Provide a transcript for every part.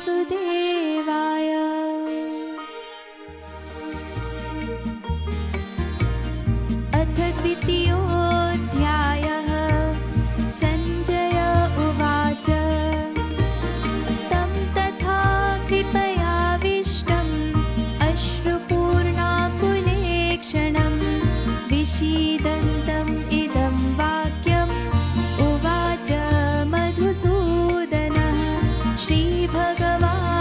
वासुदेवाय। अथ द्वितीयोऽध्यायः। सञ्जय उवाच तं तथा कृपयाविष्टम् अश्रुपूर्णाकुलेक्षणं विषीदन्तम् इदं वाक्यम् उवाच मधुसूदनः। श्रीभगवानुवाच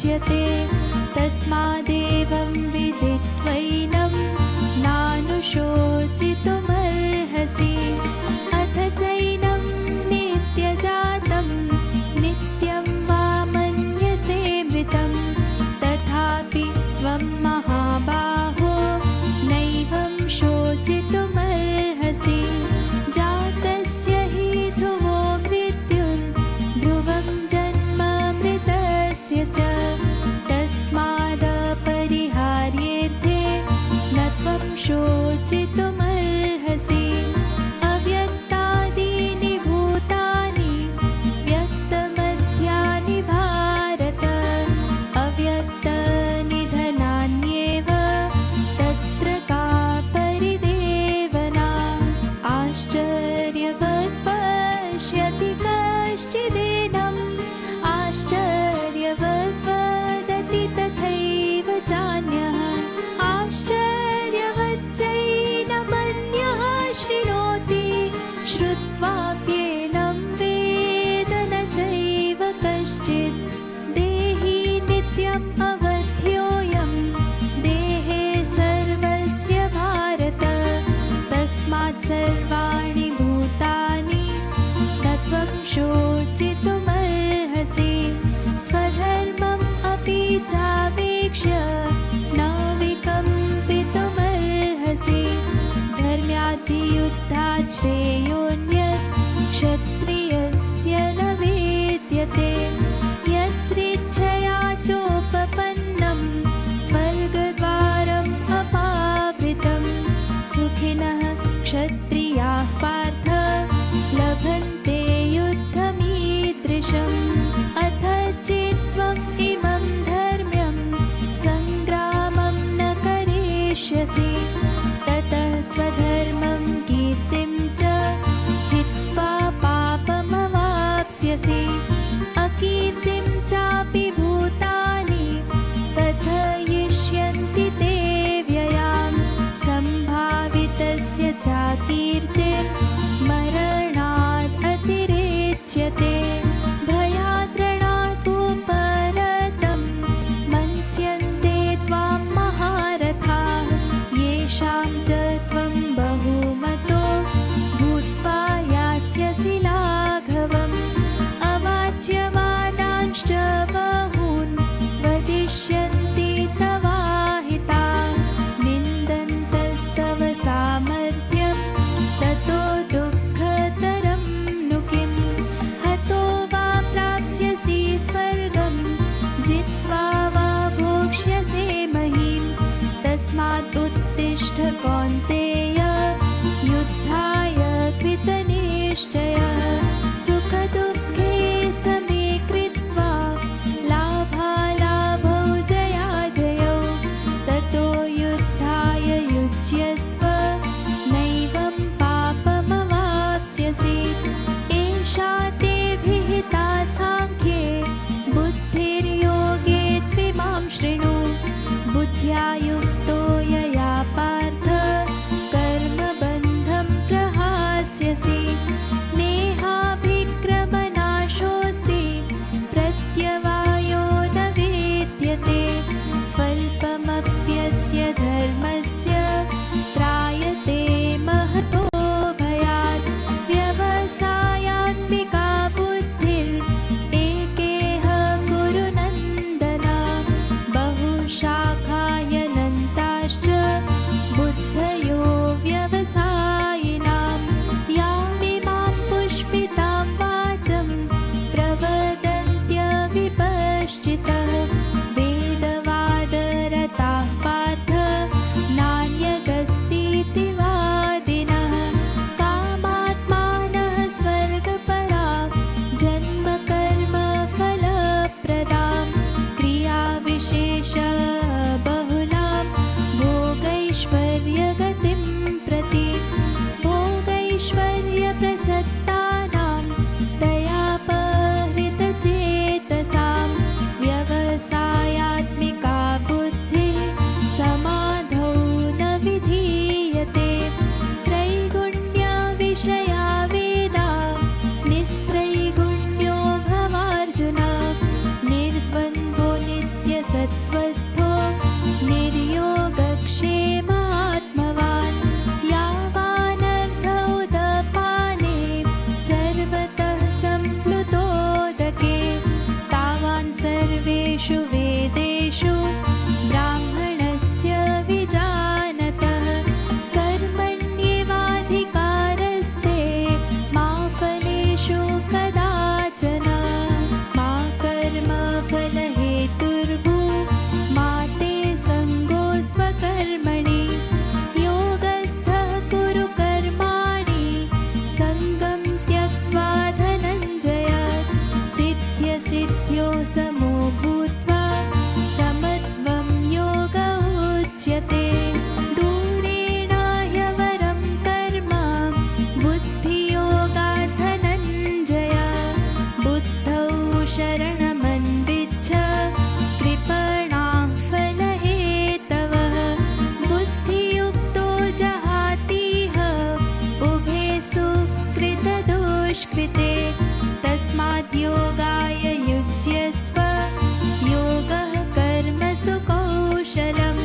विमुच्यते तस्मादेवं विदित्वैनं नानुशोचितुमर्हसि अथ चैनं नित्यजातं नित्यं वा मन्यसे मृतं तथापि त्वं महाबाहो नैवं शोचितुमर्हसि जातस्य हि ध्रुवो मृत्युर्ध्रुवं जन्म मृतस्य च तस्मादपरिहार्येऽर्थे न त्वं शोचितुमर्हसि अव्यक्तादीनि भूतानि व्यक्तमध्यानि भारत अव्यक्तनिधनान्येव तत्र का परिदेवना आश्चर्यवत् पश्यति कश्चिदेनम् आश्चर्यवत् वदति तथैव चान्यः आश्चर्यवच्चैनमन्यः शृणोति श्रुत्वाप्येनं वेद न चैव कश्चित् देहि नित्यम् अवध्योऽयं देहे सर्वस्य भारत तस्मात् सर्वाणि भूतानि न त्वं शोचितुमर्हसि स्वधर्मम् अपि चावेक्ष्य न विकम्पितुमर्हसि धर्म्याधियुद्धात् श्रेयोऽन्यत् क्षत्रियस्य न विद्यते यत्रेच्छया चोपपन्नं स्वर्गद्वारम् अपावृतं सुखिनः क्षत्रियाः पार्थ लभन्ते युद्धमीदृशम् अथ चेत्त्वम् इमं धर्म्यं सङ्ग्रामं न करिष्यसि ततः स्वधर्मं कीर्तिं च हित्वा पापमवाप्स्यसि अकीर्तिं चापि भूतानि कथयिष्यन्ति ते व्ययां सम्भावितस्य चाकीर्तिर्मरणात् अतिरेच्यते भयाद्रणात् उपरतं मन्स्यन्ते त्वां महारथाः येषां च त्वं बहुमतो भूत्वा यास्यसि लाघवम् अवाच्यवादांश्च बहून् वदिष्यन्ति तवाहिताः निन्दन्तस्तव सामर्थ्यं ततो दुःखतरं नु किम् हतो वा प्राप्स्यसि स्वर्गं जित्वा वा भोक्ष्यसे महीम् तस्मात् उत्तिष्ठ कौन्तेय युद्धाय कृतनिश्चयः सुखदुःखे समे कृत्वा लाभालाभौ जयाजयौ ततो युद्धाय युज्यस्व नैवं पापमवाप्स्यसि एषा ते विहिता साङ्ख्ये बुद्धिर्योगे त्विमां शृणु बुद्ध्या युक्तो यया पार्थ कर्मबन्धं प्रहास्यसि नेहाभिक्रमनाशोऽस्ति प्रत्यवायो न वेद्यते स्वल्पमप्यस्य धर्मस्य त्रायते महतो भयात् व्यवसायात्मिका बुद्धिरेकेह कुरु नन्दन बहुशाखायनन्ताश्च बुद्धयो व्यवसायिनां यामिमां पुष्पितां वाचं प्रवदन्त्यविपश्चितः वेदवादरताः पार्थ नान्यगस्तीति वादिनः कामात्मानः स्वर्गपरा जन्मकर्मफलप्रदां क्रियाविशेषः बहुलां भोगैश्वर्यगतिं प्रति भोगैश्वर्यप्रसक्तानां दयापहृतचेतसां व्यवसायात्मिका बुद्धिः समाधौ न विधीयते त्रैगुण्यविषया वेदा निस्त्रैगुण्यो भवार्जुन निर्द्वन्द्वो नित्य सर्वेषु वेदेषु ब्राह्मणस्य विजानतः कर्मण्येवाधिकारस्ते मा फलेषु कदाचन मा कर्मफलहेतुर्भू मा ते सङ्गोऽस्त्वकर्मणि योगस्थः कुरु कर्माणि सङ्गं त्यक्त्वा धनञ्जय सिद्ध्यसिद्ध्यो समो भूत्वा समत्वं योग उच्यते दूरेण ह्यवरं कर्म बुद्धियोगात् धनञ्जय बुद्धौ शरणमन्विच्छ कृपणां फलहेतवः बुद्धियुक्तो जहातीह उभे सुकृतदुष्कृते तस्माद् योगाय युज्यस्व योगः कर्मसु कौशलं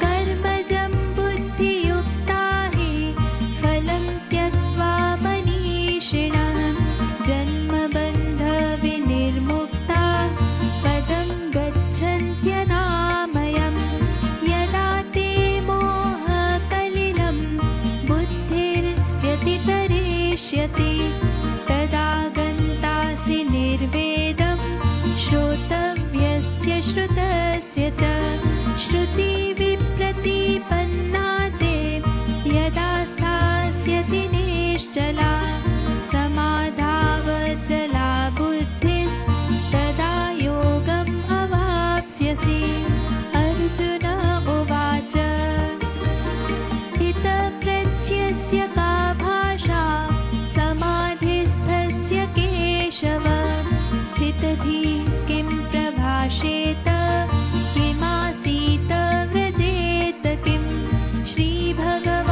कर्मजं बुद्धियुक्ता हि फलं त्यक्त्वा मनीषिणः जन्मबन्धविनिर्मुक्ता पदं गच्छन्त्यनामयम् यदा ते मोहकलिलं बुद्धिर्व्यतितरिष्यति तदा गन्तासि निर्वेदं श्रोतव्यस्य श्रुतस्य च श्रुतिविप्रतिपन्ना ते यदा स्थास्यति निश्चला समाधावचला बुद्धिस्तदा योगम् अवाप्स्यसि अर्जुन उवाच स्थितप्रज्ञस्य का भाषा समाधिस्थस्य केशव स्थितधि किं प्रभाषेत किमासीत व्रजेत किं श्रीभगवानुवाच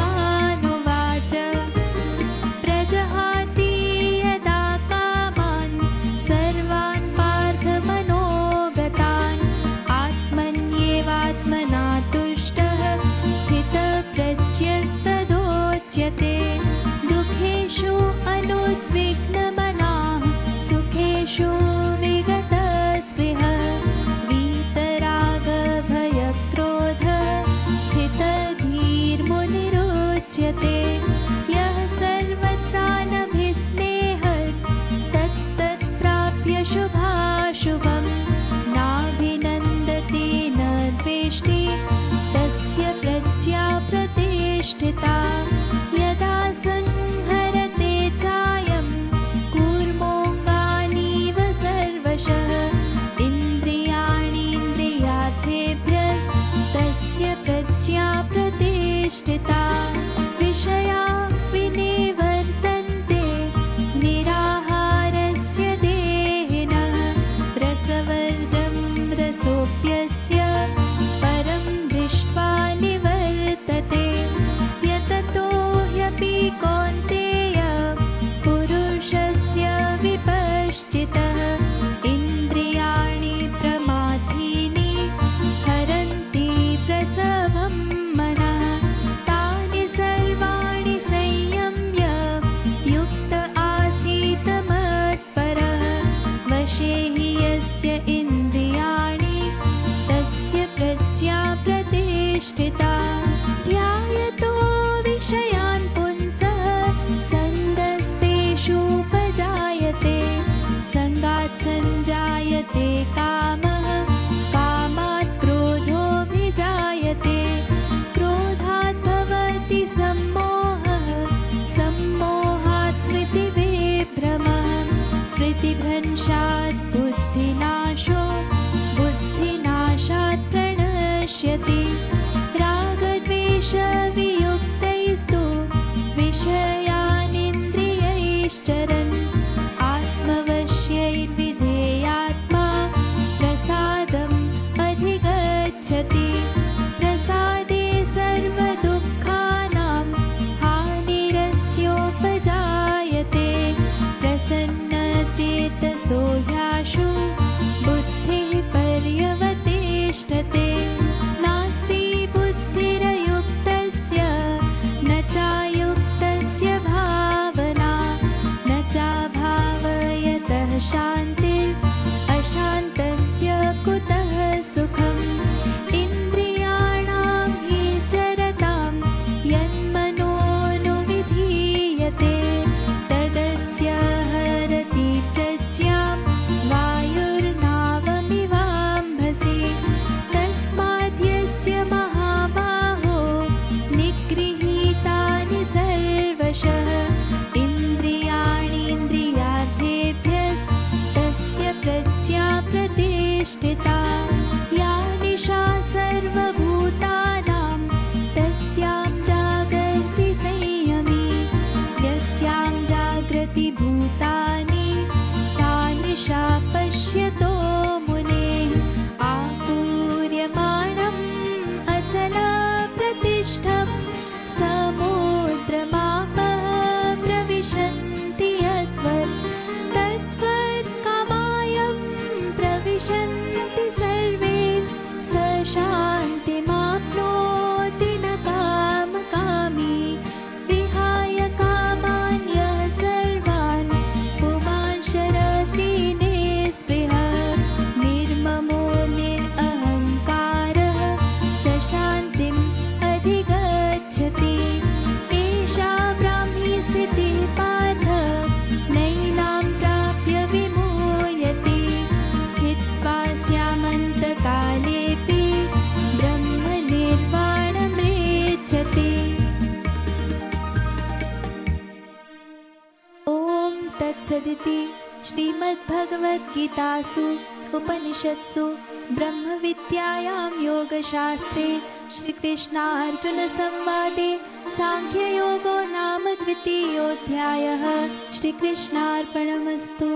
प्रजहाति यदा कामान् सर्वान् पार्थमनोगतान् आत्मन्येवात्मना तुष्टः स्थितप्रज्ञस्तदोच्यते दुःखेषु अनुद्विग्नमनाः सुखेषु विगतस्पृहः वीतरागभयक्रोध स्थितधीर्मुनिरुच्यते यः सर्वत्रानभिस्नेहस्तत्तत्प्राप्य शुभाशुभं नाभिनन्दति न द्वेष्टि तस्य प्रज्ञा प्रतिष्ठिता यदा संहरते चायं कूर्मोऽङ्गानीव सर्वशः इन्द्रियाणीन्द्रियार्थेभ्यस्तस्य प्रज्ञा प्रतिष्ठिता विषया विनिवर्तन्ते निराहारस्य देहिनः रसवर्जं रसोऽप्यस्य परं दृष्ट्वा निवर्तते यततो ह्यपि कौन्तेय पुरुषस्य विपश्चितः इन्द्रियाणि प्रमाथीनि हरन्ति प्रसभं मनः तानि सर्वाणि संयम्य युक्त आसीत् मत्परः वशे हि यस्य इन्द्रियाणि तस्य प्रज्ञा प्रतिष्ठिता ध्यायतो विषयान् पुंसः सङ्गस्तेषूपजायते सङ्गात् सञ्जायते कामः कामात् क्रोधोऽभिजायते क्रोधात् भवति सम्मोहः सम्मोहात् स्मृतिविभ्रमः स्मृतिभ्रंशात् बुद्धिनाशो बुद्धिनाशात् प्रणश्यति रागद्वेषाव्युत्थितानां तत्सदिति श्रीमद्भगवद्गीतासु उपनिषत्सु ब्रह्मविद्यायां योगशास्त्रे श्रीकृष्णार्जुनसंवादे सांख्ययोगो नाम द्वितीयोऽध्यायः। श्रीकृष्णार्पणमस्तु।